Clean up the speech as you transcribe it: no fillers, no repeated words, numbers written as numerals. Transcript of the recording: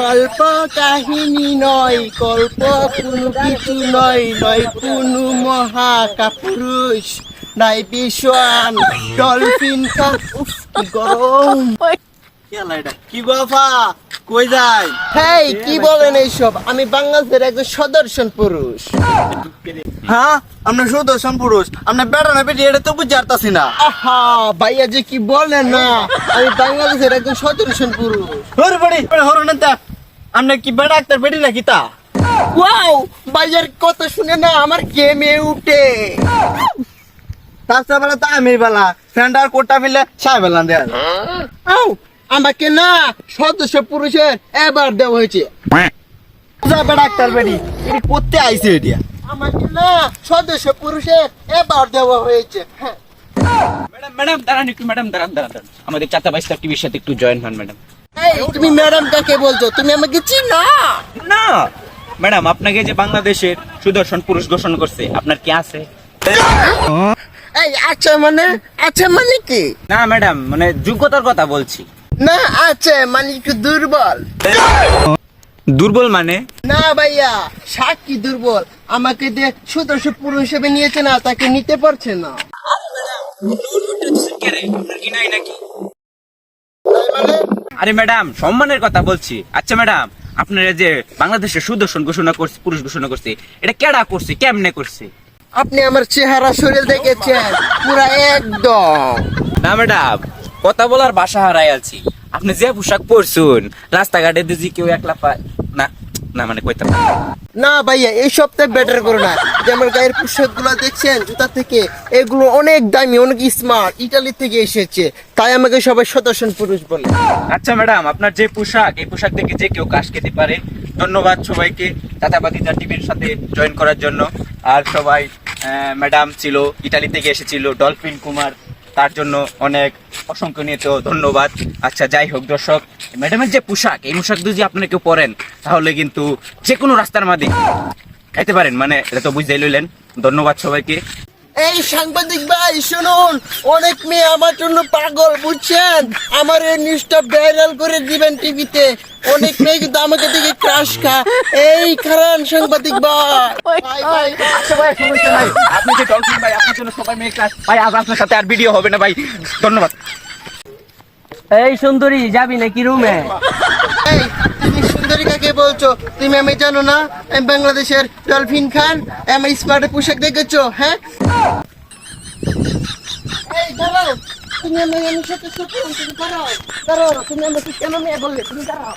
কল্প কাহিনী নয়, কল্প কোনো কিছু নয়, নয় কোনো মহাকাপুরুষ, নাই বিশাল ডলফিন উফ কি গরম। কি বাফা কই যায়? হেই কি বলেন এইসব? আমি বাংলাদেশের একজন সুদর্শন পুরুষ। হ্যাঁ আমরা সুদর্শন পুরুষ, আমরা বেড়া না বেটি এটা তো বুঝতে পারতাছি না। আহা ভাইয়া যে কি বলেন না, আমি বাংলাদেশের একজন সুদর্শন পুরুষ। হর বড়ি হর না, আমরা কি বেড়া ডাক্তার বেটি নাকি তা? ওয়াও, ভাইয়ার কথা শুনে না আমার গেমে উঠে। তাছাড়া বেলা তা আমি বেলা ফ্রেন্ডার কোটা মিলে ছাই বেলা দেয়। আও আমাকে না সদস্য পুরুষের এবার দেওয়া হয়েছে। ডাক্তার বেটি এটি করতে আইছে এটা। আমাকে না সদস্য পুরুষের এবার দেওয়া হয়েছে। হ্যাঁ ম্যাডাম ম্যাডাম দাঁড়ান একটু, ম্যাডাম দাঁড়ান আমাদের চাচা বাইস্তার টিভির সাথে একটু জয়েন হন ম্যাডাম। এই তুমি ম্যাডাম কাকে বলছো? তুমি আমাকে চিনো? না ম্যাডাম, আপনাকে যে বাংলাদেশের সুদর্শন পুরুষ ঘোষণা করছে, আপনার কি আছে? এই আচ্ছা মানে কি? না ম্যাডাম, মানে যোগ্যতার কথা বলছি। না আছে মানে একটু দুর্বল। দুর্বল মানে? না ভাইয়া সাক্ষী দুর্বল, আমাকে যে সদস্য পুরুষ হিসেবে নিয়েছে না, তাকে নিতে পারছে না। আরে ম্যাডাম সম্মানের কথা বলছি। আচ্ছা ম্যাডাম, আপনারা যে বাংলাদেশের সুদর্শন ঘোষণা করছে, পুরুষ ঘোষণা করছে, এটা কেডা করছে, কেমনে করছে? আপনি আমার চেহারা শরীর দেখেছেন পুরা একদম। না ম্যাডাম, কথা বলার ভাষা হারাই আছি। আপনি যে পোশাক পরছুন, রাস্তাঘাটে দিদি কেউ একলা পায় না, না মানে কইতে পারে না ভাইয়া এই সপ্তাহে বেটার করো না। যে আমার গায়ের পোশাক গুলো দেখছেন জুতা থেকে, এগুলো অনেক দামি, অনেক স্মার্ট, ইটালি থেকে এসেছে, তাই আমাকে সবাই সুদর্শন পুরুষ বলে। আচ্ছা ম্যাডাম, আপনার যে পোশাক, এই পোশাক দেখে যে কেউ কাশ খেতে পারে। ধন্যবাদ সবাইকে চাচাবাদিজা টিভির সাথে জয়েন করার জন্য। আর সবাই ম্যাডাম ছিল ইটালি থেকে এসেছিল, ডলফিন কুমার, তার জন্য অনেক অসংখ্য নিয়ে ধন্যবাদ। আচ্ছা যাই হোক দর্শক, ম্যাডামের যে পোশাক, এই পোশাক যদি আপনারা কেউ পরেন তাহলে কিন্তু যে কোনো রাস্তার মাঝে খাইতে পারেন, মানে এটা তো বুঝতেই লইলেন। ধন্যবাদ সবাইকে। এই সাংবাদিক ভাই শুনুন, অনেক মেয়ে আমার জন্য পাগল, বুঝছেন? আমার এই নিউজটা ভাইরাল করে দিবেন টিভিতে। অনেক মেয়ে কিন্তু আমাকে দেখে ক্রাশ খায়। এই কারণ সাংবাদিক ভাই ভাই আচ্ছা ভাই, সমস্যা নাই। আপনি যে ডলফিন ভাই, আপনার জন্য সবাই মেয়ে ক্লাস ভাই। আজ আপনার সাথে আর ভিডিও হবে না ভাই, ধন্যবাদ। এই সুন্দরী যাবি নাকি রুমে? এই তুমি সুন্দরী কাকে বলছো? তুমি আমি জানো না? আমি বাংলাদেশের ডলফিন খান। আমি স্মার্ট পোশাক দেখেছো? হ্যাঁ এই দাঁড়াও, তুমি আমার সাথে দাঁড়াও, তুমি আমাকে কেন মেয়ে বললে? তুমি দাঁড়াও।